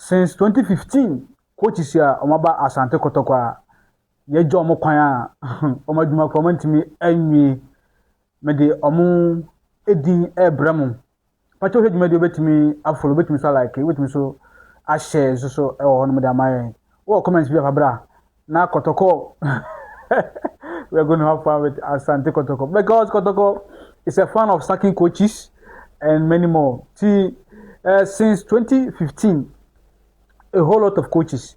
since 2015 coaches here omaba Asante Kotoko a ye jo mo kwan a omadwuma ko ntimi anwie me de omo edin ebrem pacho hedwuma de obetimi afolo betimi so like betimi so a share so e wo no me de amaye wo comment bi afabra na Kotoko we are going to have fun with Asante Kotoko because Kotoko is a fan of sacking coaches and many more. See, since 2015, a whole lot of coaches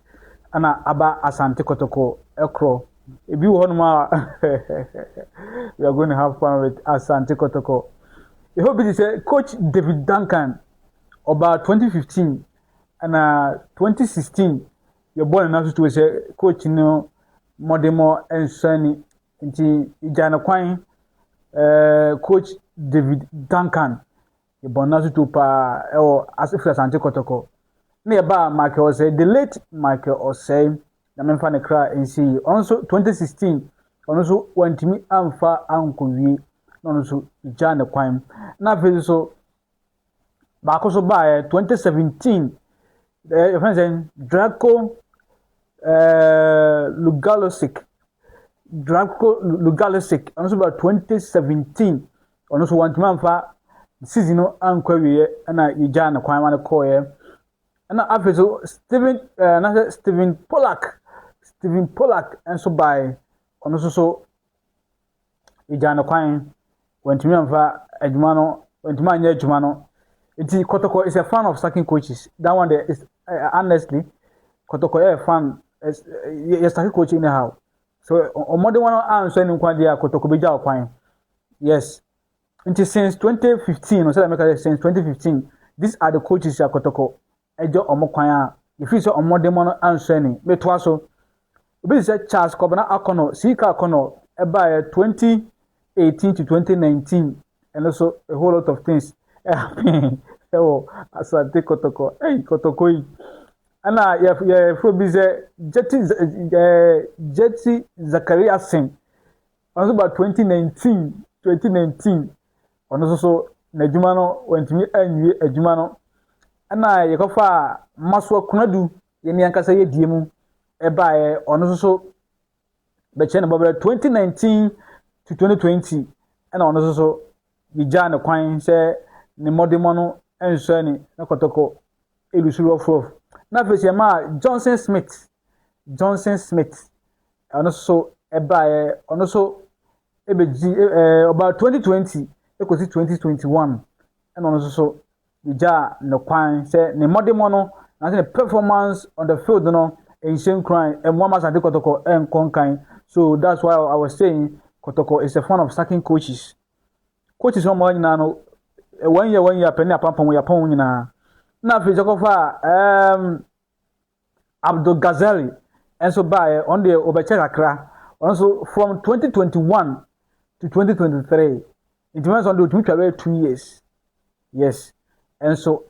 and about Asante Kotoko ekro. If you want more, we are going to have fun with Asante Kotoko. I hope it is Coach David Duncan about 2015 and 2016. Your boy now to say Coach no Modemo and Sunny into Ijana Kwine. Coach David Duncan. The bonus to pa as if Asante Kotoko. Nearby Michael say the late Michael say the man fan cry and see also 2016 also went to me amfa uncle we also Jan the crime. Now so back also by 2017 your friend saying Draco Lugalosic also about 2017 also want man fa season no ankwawie na ija na kwan ma call here na afeso Steven Pollack and so by ono so ija na kwan wantimi amfa adwuma no wantimi anya adwuma no iti Kotoko is a fan of sacking coaches that one there is honestly Kotoko is a fan yes sacking coach anyhow so omode one answer ni kwan dia Kotoko beja kwan yes. Since 2015, since 2015, these are the coaches at Kotoko. Ejo Omokwaya. If you say Omodemono answering, Metwaso. We say Charles Kobana Akono, Sika Akono, about 2018 to 2019, and also a whole lot of things. Oh, Asante Kotoko. Hey, Kotoko. And yeah, for busy Jetty Zakaria Singh. Also about 2019. Ono so na adwuma no wantimi anwie adwuma no na yekofa maso kunadu ye ni ankasa ye die mu e baaye ono so be che na bobere 2019 to 2020 na ono so yija na kwan se ni modemo no enso ni na Kotoko elusuru ofrof na fese ma Johnson Smith ono so e baaye ono so ebeji about 2020 ekosi 2021 and also so ija no kwan say ne modemo no na say the performance on the field no ancient crime and one Asante Kotoko and konkan so that's why I was saying Kotoko is a fan of sacking coaches no mo nyina no 1 year penny apapon ya pon nyina na fi jokofa Abdul Ghazali and so by on the obeche kakra also from 2021 to 2023 it depends on the 2 years. Yes. And so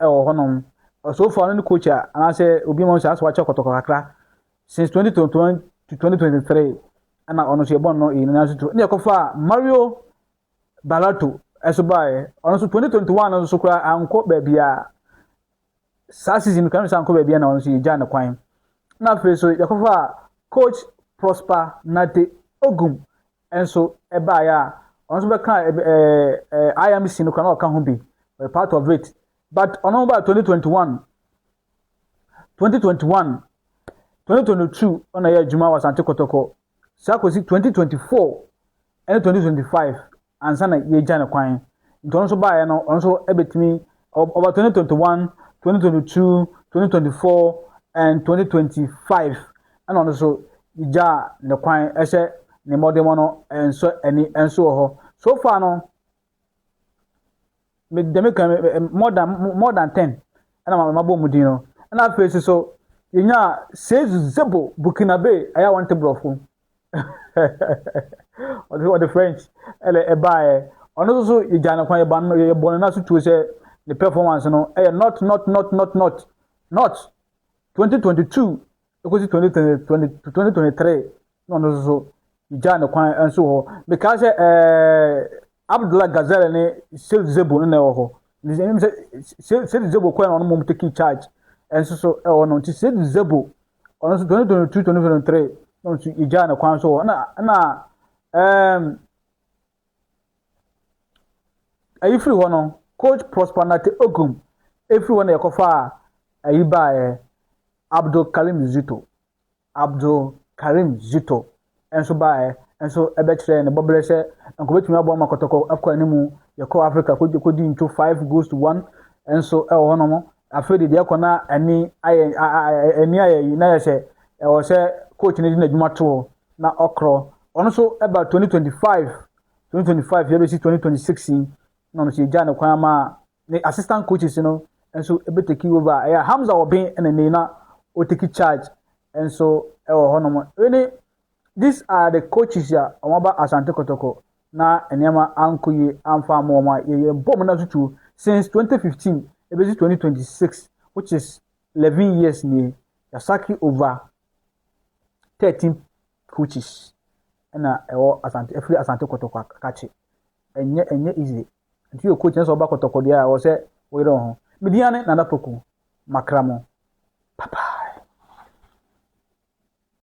so far the coach and I say obi mo say watch Kotoko kakra since 2021 to 2023 and I honestly born no in na to na kofa Mario Balato eso by also 2021 also kra anko ba bia sa season kan sa anko ba bia na honestly ja na kwan na fe so yakofa coach Prosper Nate Ogum and so e ba ya also be kind IMC no can come be part of it but on about 2021 2022 on a juma was Asante Kotoko sakosi 2024 and 2025 and sana ye jana kwan nto also buy no also ebetimi over 2021 2022 2024 and 2025 and also ija the kwan ese ni modemo no enso ani enso ho so far no me dem more than 10 and my mabomudi no and I face so yenya says zebo Burkinabe aya want brofo or the French e buy ono so ijana kwan ye bon na so to say the performance no not 2022 because 2023 no so ijana kwan enso ho because Abdullah Ghazali ne Sel Zebo ne ho Sel Zebo kwan no mom take charge enso so e wo no ti se zebo ono so 2022 2023 no so ija na kwan so na ayi free ho no coach Prosper Nate Ogum every one yakofa ayi ba Abdul Karim Zito enso ba enso ebe kire ne bobele se enko betumi abo ma Kotoko akọ animu yako Africa kodi into 5-1 enso e wo no mo afedi de yakọ na ani ayi na yese e wo se coach ne di na dwuma to na okro ono so about 2025 yebe si 2026 no si ja ne kwan ma the assistant coaches enso ebe take over Hamza Obin and na o take charge enso e wo ho no mo these are the coaches ya omaba Asante Kotoko na enema ankoye amfa amoma ye bom na tutu since 2015 ebe 2026 which is 11 years ni Yasaki over 13 coaches na ewo Asante Kotoko kachi enye easy nti yo coach na so ba Kotoko dia wo se we don ho mediane na poku makramo papa